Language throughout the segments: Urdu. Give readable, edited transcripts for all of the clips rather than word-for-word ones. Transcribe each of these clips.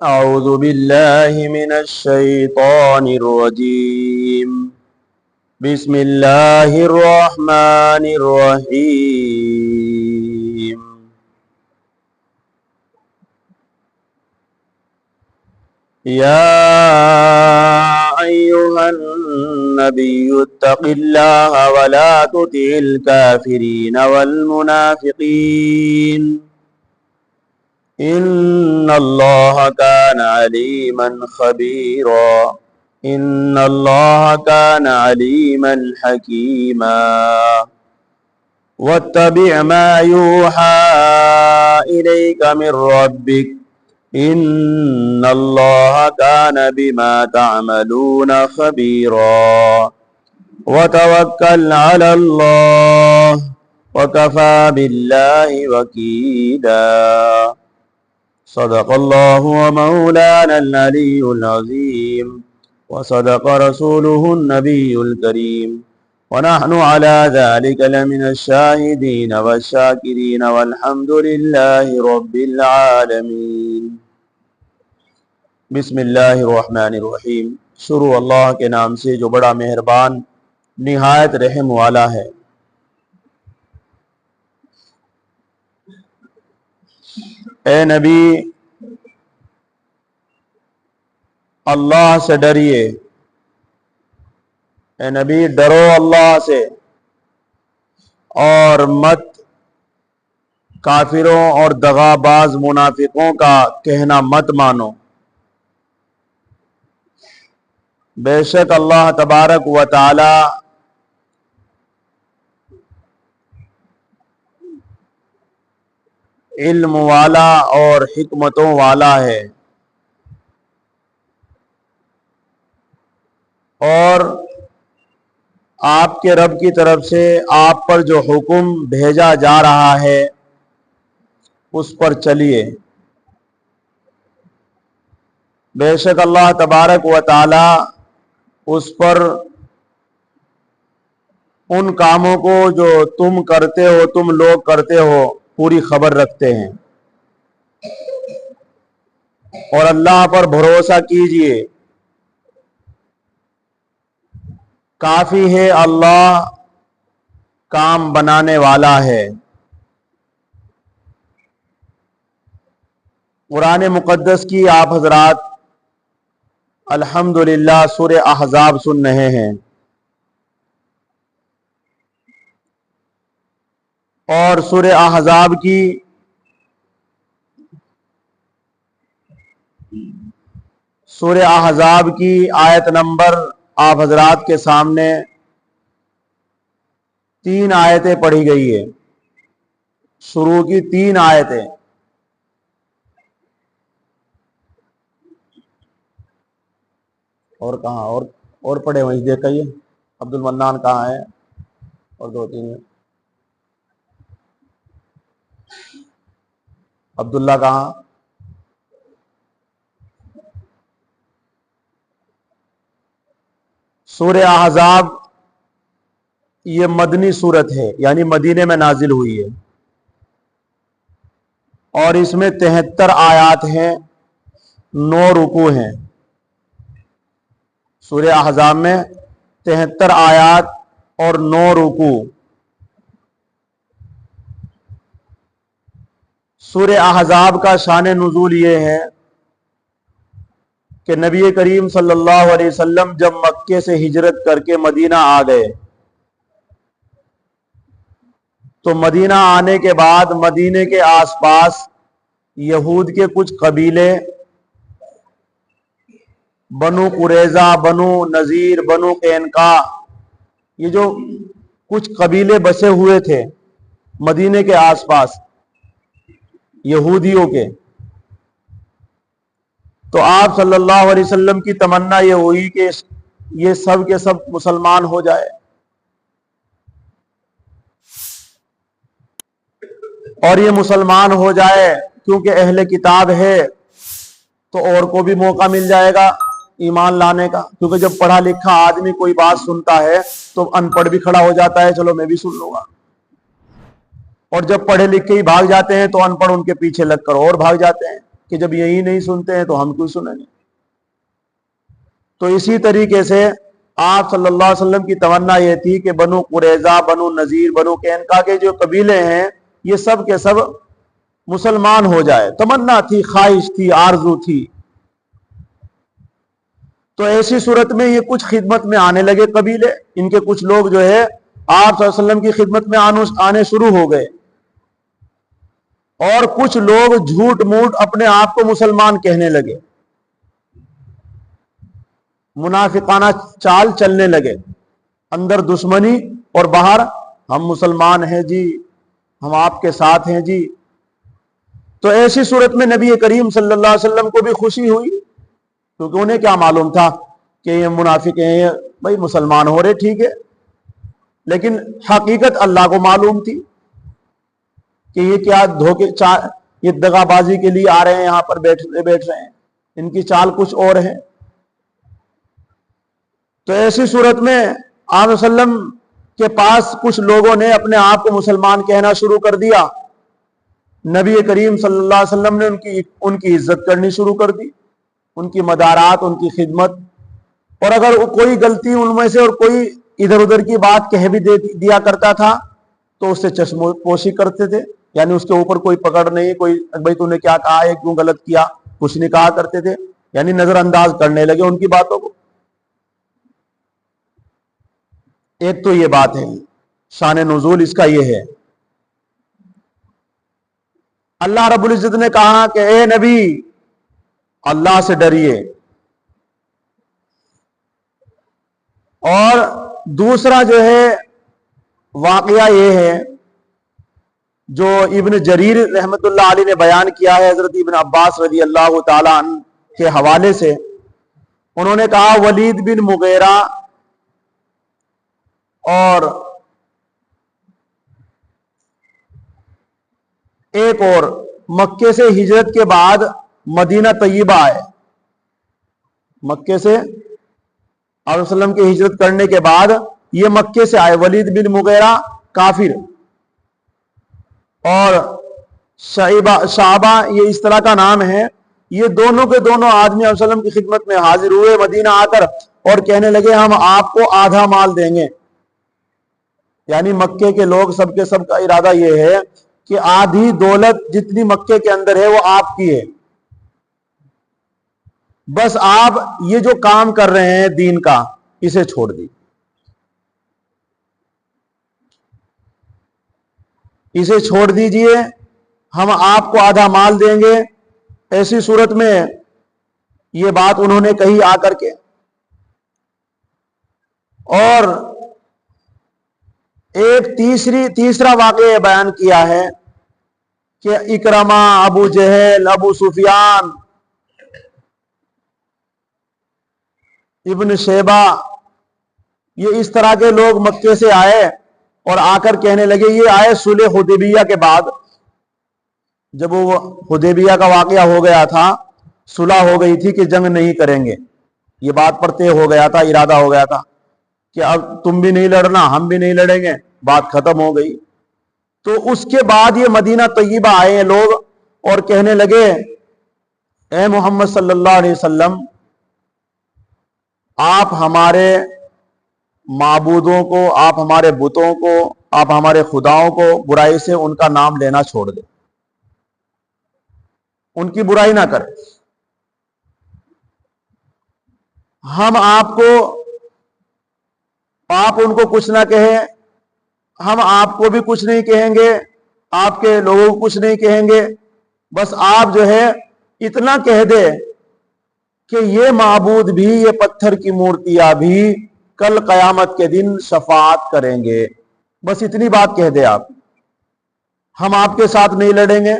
أعوذ بالله من الشيطان الرجيم بسم الله الرحمن الرحيم يا أيها النبي اتق الله ولا تطع الكافرين والمنافقين إن الله كان عليما خبيرا إن الله كان عليما حكيما واتبع ما يوحى إليك من ربك إن الله كان بما تعملون خبيرا وتوكل على الله وكفى بالله وكيلا صدق الله ومولانا العلي العظيم وصدق رسوله النبي الكريم ونحن على ذلك لمن الشاهدين والشاكرين والحمد لله رب العالمين بسم اللہ الرحمن الرحیم۔ شروع اللہ کے نام سے جو بڑا مہربان نہایت رحم والا ہے۔ اے نبی اللہ سے ڈریے، اے نبی ڈرو اللہ سے اور مت کافروں اور دغاباز منافقوں کا کہنا مت مانو۔ بے شک اللہ تبارک و تعالی علم والا اور حکمتوں والا ہے، اور آپ کے رب کی طرف سے آپ پر جو حکم بھیجا جا رہا ہے اس پر چلیے۔ بے شک اللہ تبارک و تعالی اس پر ان کاموں کو جو تم کرتے ہو، تم لوگ کرتے ہو، پوری خبر رکھتے ہیں، اور اللہ پر بھروسہ کیجئے، کافی ہے اللہ کام بنانے والا ہے۔ قرآن مقدس کی آپ حضرات الحمدللہ سورہ احزاب سن رہے ہیں، اور سورہ احزاب کی آیت نمبر آپ حضرات کے سامنے 3 آیتیں پڑھی گئی ہے۔ شروع کی 3 آیتیں، اور کہاں اور پڑھے وہیں دیکھئیے عبد المنان کہاں ہے، اور 2-3 عبداللہ کہاں؟ سورہ احزاب یہ مدنی سورت ہے، یعنی مدینے میں نازل ہوئی ہے، اور اس میں 73 آیات ہیں، 9 رکوع ہیں۔ سورہ احزاب میں 73 آیات اور 9 رکوع۔ سورہ احزاب کا شان نزول یہ ہے کہ نبی کریم صلی اللہ علیہ وسلم جب مکے سے ہجرت کر کے مدینہ آ گئے تو مدینہ آنے کے بعد مدینے کے آس پاس یہود کے کچھ قبیلے، بنو قریظہ، بنو نذیر، بنو قینقاع، یہ جو کچھ قبیلے بسے ہوئے تھے مدینے کے آس پاس یہودیوں کے، تو آپ صلی اللہ علیہ وسلم کی تمنا یہ ہوئی کہ یہ سب کے سب مسلمان ہو جائے۔ اور یہ مسلمان ہو جائے کیونکہ اہل کتاب ہے تو اور کو بھی موقع مل جائے گا ایمان لانے کا، کیونکہ جب پڑھا لکھا آدمی کوئی بات سنتا ہے تو ان پڑھ بھی کھڑا ہو جاتا ہے، چلو میں بھی سن لوں گا، اور جب پڑھے لکھے ہی بھاگ جاتے ہیں تو ان پڑھ ان کے پیچھے لگ کر اور بھاگ جاتے ہیں کہ جب یہی نہیں سنتے ہیں تو ہم کیوں سنیں گے۔ تو اسی طریقے سے آپ صلی اللہ علیہ وسلم کی تمنا یہ تھی کہ بنو قریظہ، بنو نذیر، بنو قینقاع کے جو قبیلے ہیں یہ سب کے سب مسلمان ہو جائے، تمنا تھی، خواہش تھی، آرزو تھی۔ تو ایسی صورت میں یہ کچھ خدمت میں آنے لگے قبیلے، ان کے کچھ لوگ جو ہے آپ صلی اللہ علیہ وسلم کی خدمت میں آنے شروع ہو گئے، اور کچھ لوگ جھوٹ موٹ اپنے آپ کو مسلمان کہنے لگے، منافقانہ چال چلنے لگے، اندر دشمنی اور باہر ہم مسلمان ہیں جی، ہم آپ کے ساتھ ہیں جی۔ تو ایسی صورت میں نبی کریم صلی اللہ علیہ وسلم کو بھی خوشی ہوئی، کیونکہ انہیں کیا معلوم تھا کہ یہ منافق ہیں، بھائی مسلمان ہو رہے ٹھیک ہے، لیکن حقیقت اللہ کو معلوم تھی کہ یہ کیا یہ دغا بازی کے لیے آ رہے ہیں، یہاں پر بیٹھ رہے ہیں، ان کی چال کچھ اور ہے۔ تو ایسی صورت میں آپ صلی اللہ علیہ وسلم کے پاس کچھ لوگوں نے اپنے آپ کو مسلمان کہنا شروع کر دیا، نبی کریم صلی اللہ علیہ وسلم نے ان کی عزت کرنی شروع کر دی، ان کی مدارات، ان کی خدمت، اور اگر کوئی غلطی ان میں سے اور کوئی ادھر ادھر کی بات کہہ بھی دیا کرتا تھا تو اس سے چشم پوشی کرتے تھے، یعنی اس کے اوپر کوئی پکڑ نہیں، کوئی بھائی تو نے کیا کہا ہے، کیوں غلط کیا، کچھ نہیں کہا کرتے تھے، یعنی نظر انداز کرنے لگے ان کی باتوں کو۔ ایک تو یہ بات ہے، شان نزول اس کا یہ ہے۔ اللہ رب العزت نے کہا کہ اے نبی اللہ سے ڈریے، اور دوسرا جو ہے واقعہ یہ ہے جو ابن جریر رحمت اللہ علیہ نے بیان کیا ہے حضرت ابن عباس رضی اللہ تعالیٰ عنہ کے حوالے سے۔ انہوں نے کہا ولید بن مغیرہ اور ایک اور مکے سے ہجرت کے بعد مدینہ طیبہ آئے، مکے سے آپ علیہ وسلم کی ہجرت کرنے کے بعد یہ مکے سے آئے، ولید بن مغیرہ کافر اور شعبہ یہ اس طرح کا نام ہے، یہ دونوں کے دونوں آدمی علیہ وسلم کی خدمت میں حاضر ہوئے مدینہ آ کر، اور کہنے لگے ہم آپ کو آدھا مال دیں گے، یعنی مکے کے لوگ سب کے سب کا ارادہ یہ ہے کہ آدھی دولت جتنی مکے کے اندر ہے وہ آپ کی ہے، بس آپ یہ جو کام کر رہے ہیں دین کا اسے چھوڑ دی، اسے چھوڑ دیجئے، ہم آپ کو آدھا مال دیں گے۔ ایسی صورت میں یہ بات انہوں نے کہی آ کر کے، اور ایک تیسرا واقعہ بیان کیا ہے کہ اکرمہ، ابو جہل، ابو سفیان، ابن شیبہ، یہ اس طرح کے لوگ مکے سے آئے اور آ کر کہنے لگے، یہ آئے صلح حدیبیہ کے بعد، جب وہ حدیبیہ کا واقعہ ہو گیا تھا، صلح ہو گئی تھی کہ جنگ نہیں کریں گے، یہ بات پر طے ہو گیا تھا، ارادہ ہو گیا تھا کہ اب تم بھی نہیں لڑنا ہم بھی نہیں لڑیں گے، بات ختم ہو گئی۔ تو اس کے بعد یہ مدینہ طیبہ آئے ہیں لوگ اور کہنے لگے اے محمد صلی اللہ علیہ وسلم، آپ ہمارے معبودوں کو، آپ ہمارے بتوں کو، آپ ہمارے خداؤں کو برائی سے ان کا نام لینا چھوڑ دیں، ان کی برائی نہ کریں، ہم آپ ان کو کچھ نہ کہیں، ہم آپ کو بھی کچھ نہیں کہیں گے، آپ کے لوگوں کو کچھ نہیں کہیں گے، بس آپ جو ہے اتنا کہہ دے کہ یہ معبود بھی، یہ پتھر کی مورتیاں بھی کل قیامت کے دن شفاعت کریں گے، بس اتنی بات کہہ دے آپ، ہم آپ کے ساتھ نہیں لڑیں گے،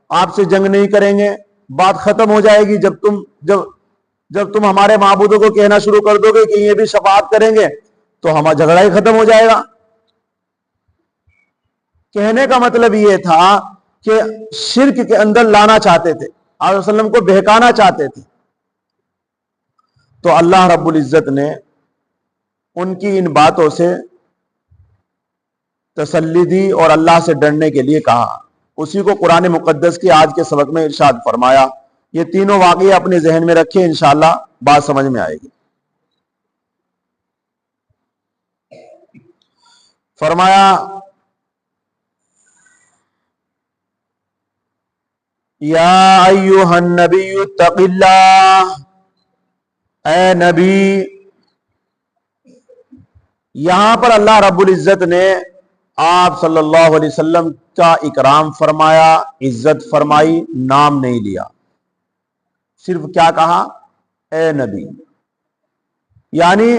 آپ سے جنگ نہیں کریں گے، بات ختم ہو جائے گی۔ جب تم ہمارے معبودوں کو کہنا شروع کر دو گے کہ یہ بھی شفاعت کریں گے تو ہمارا جھگڑا ہی ختم ہو جائے گا۔ کہنے کا مطلب یہ تھا کہ شرک کے اندر لانا چاہتے تھے، آپ صلی اللہ علیہ وسلم کو بہکانا چاہتے تھے، تو اللہ رب العزت نے ان کی ان باتوں سے تسلی دی اور اللہ سے ڈرنے کے لیے کہا۔ اسی کو قرآن مقدس کی آج کے سبق میں ارشاد فرمایا۔ یہ تینوں واقعے اپنے ذہن میں رکھیں، انشاءاللہ بات سمجھ میں آئے گی۔ فرمایا یا ایھا النبی اتق اللہ، اے نبی۔ یہاں پر اللہ رب العزت نے آپ صلی اللہ علیہ وسلم کا اکرام فرمایا، عزت فرمائی، نام نہیں لیا، صرف کیا کہا؟ اے نبی۔ یعنی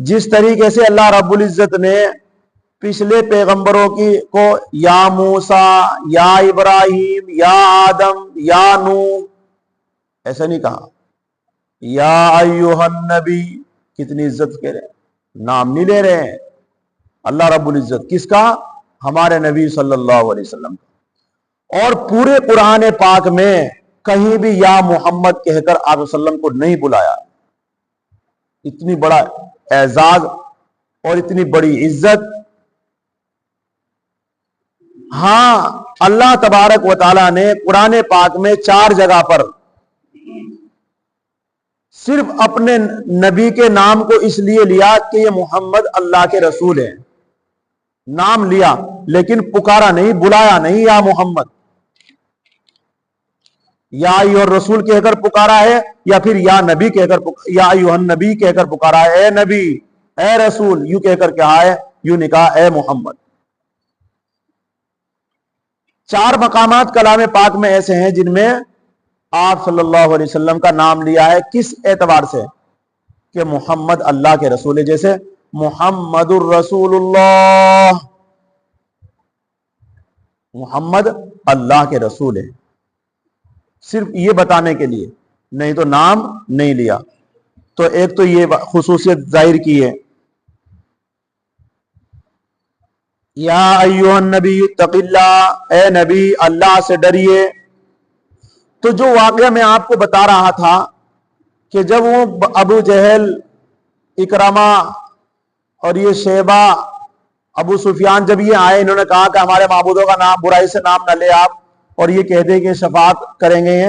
جس طریقے سے اللہ رب العزت نے پچھلے پیغمبروں کو یا موسیٰ، یا ابراہیم، یا آدم، یا نوح، ایسا نہیں کہا، یا ایھا النبی۔ کتنی عزت کہہ رہے ہیں، نام نہیں لے رہے ہیں اللہ رب العزت۔ کس کا؟ ہمارے نبی صلی اللہ علیہ وسلم کا۔ اور پورے قرآن پاک میں کہیں بھی یا محمد کہہ کر آپ صلی اللہ علیہ وسلم کو نہیں بلایا۔ اتنی بڑا اعزاز اور اتنی بڑی عزت۔ ہاں، اللہ تبارک و تعالیٰ نے قرآن پاک میں 4 جگہ پر صرف اپنے نبی کے نام کو اس لیے لیا کہ یہ محمد اللہ کے رسول ہیں، نام لیا لیکن پکارا نہیں، بلایا نہیں یا محمد، یا ایھا الرسول کہہ کر پکارا ہے، یا پھر یا نبی کہہ کر یا ایھا النبی کہہ کر پکارا ہے، اے نبی، اے رسول، یوں کہہ کر کہا ہے، یوں نہیں کہا اے محمد۔ 4 مقامات کلام پاک میں ایسے ہیں جن میں آپ صلی اللہ علیہ وسلم کا نام لیا ہے۔ کس اعتبار سے؟ کہ محمد اللہ کے رسول ہے، جیسے محمد الرسول اللہ، محمد اللہ کے رسول ہے، صرف یہ بتانے کے لیے، نہیں تو نام نہیں لیا۔ تو ایک تو یہ خصوصیت ظاہر کی ہے، یا ایھا النبی اتق اللہ، اے نبی اللہ سے ڈریے۔ تو جو واقعہ میں آپ کو بتا رہا تھا کہ جب وہ ابو جہل، اکرمہ اور یہ شیبہ، ابو سفیان جب یہ آئے، انہوں نے کہا کہ ہمارے معبودوں کا نام، برائی سے نام نہ لے آپ، اور یہ کہہ دیں کہ شفاعت کریں گے،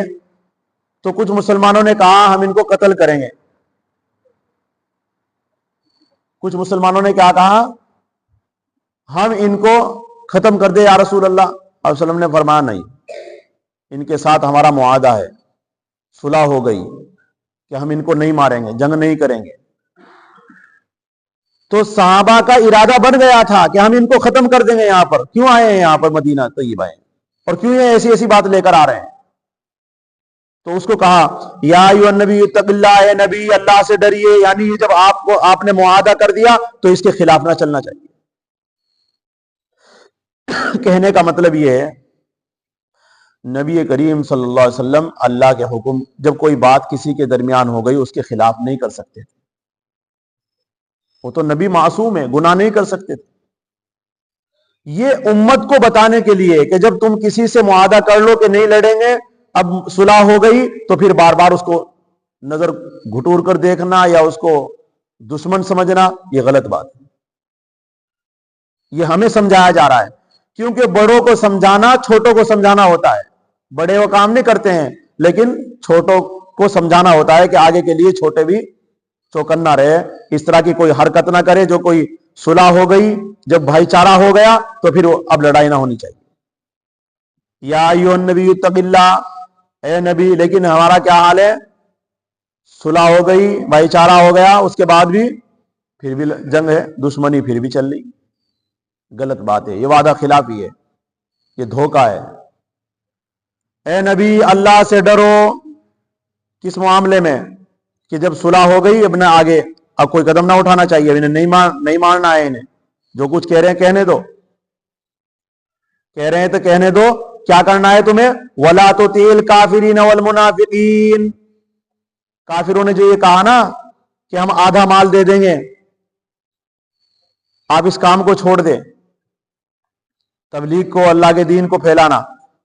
تو کچھ مسلمانوں نے کہا ہم ان کو قتل کریں گے۔ کچھ مسلمانوں نے کیا کہا؟ ہم ان کو ختم کر دے یا رسول اللہ۔ علیہ وسلم نے فرمایا نہیں، ان کے ساتھ ہمارا معاہدہ ہے، صلح ہو گئی کہ ہم ان کو نہیں ماریں گے، جنگ نہیں کریں گے۔ تو صحابہ کا ارادہ بن گیا تھا کہ ہم ان کو ختم کر دیں گے۔ یہاں پر کیوں آئے ہیں؟ یہاں پر مدینہ طیبہ ہیں، اور کیوں یہ ایسی ایسی بات لے کر آ رہے ہیں؟ تو اس کو کہا یا ایھا النبی اتق اللہ، اے نبی اللہ سے ڈریے، یعنی جب آپ نے معاہدہ کر دیا تو اس کے خلاف نہ چلنا چاہیے۔ کہنے کا مطلب یہ ہے، نبی کریم صلی اللہ علیہ وسلم اللہ کے حکم، جب کوئی بات کسی کے درمیان ہو گئی اس کے خلاف نہیں کر سکتے تھے۔ وہ تو نبی معصوم ہے، گناہ نہیں کر سکتے تھے۔ یہ امت کو بتانے کے لیے کہ جب تم کسی سے معاہدہ کر لو کہ نہیں لڑیں گے، اب صلح ہو گئی تو پھر بار بار اس کو نظر گھٹور کر دیکھنا یا اس کو دشمن سمجھنا، یہ غلط بات ہے۔ یہ ہمیں سمجھایا جا رہا ہے، کیونکہ بڑوں کو سمجھانا چھوٹوں کو سمجھانا ہوتا ہے۔ بڑے وہ کام نہیں کرتے ہیں، لیکن چھوٹوں کو سمجھانا ہوتا ہے کہ آگے کے لیے چھوٹے بھی چوکنا رہے، اس طرح کی کوئی حرکت نہ کرے۔ جو کوئی صلح ہو گئی، جب بھائی چارہ ہو گیا تو پھر اب لڑائی نہ ہونی چاہیے۔ یا ایھا النبی اتق اللہ، اے نبی، لیکن ہمارا کیا حال ہے؟ صلح ہو گئی، بھائی چارہ ہو گیا، اس کے بعد بھی پھر بھی جنگ ہے، دشمنی پھر بھی چل رہی۔ غلط بات ہے، یہ وعدہ خلافی ہے، یہ دھوکہ ہے۔ اے نبی اللہ سے ڈرو۔ کس معاملے میں؟ کہ جب صلح ہو گئی، اب نہ آگے اب کوئی قدم نہ اٹھانا چاہیے، انہیں نہیں مارنا ہے، انہیں جو کچھ کہہ رہے ہیں کہنے دو، کہہ رہے ہیں تو کہنے دو۔ کیا کرنا ہے تمہیں؟ وَلَا تُطِعِ الْكَافِرِينَ وَالْمُنَافِقِينَ۔ کافروں نے جو یہ کہا نا کہ ہم آدھا مال دے دیں گے، آپ اس کام کو چھوڑ دیں، تبلیغ کو، اللہ کے دین کو پھیلانا،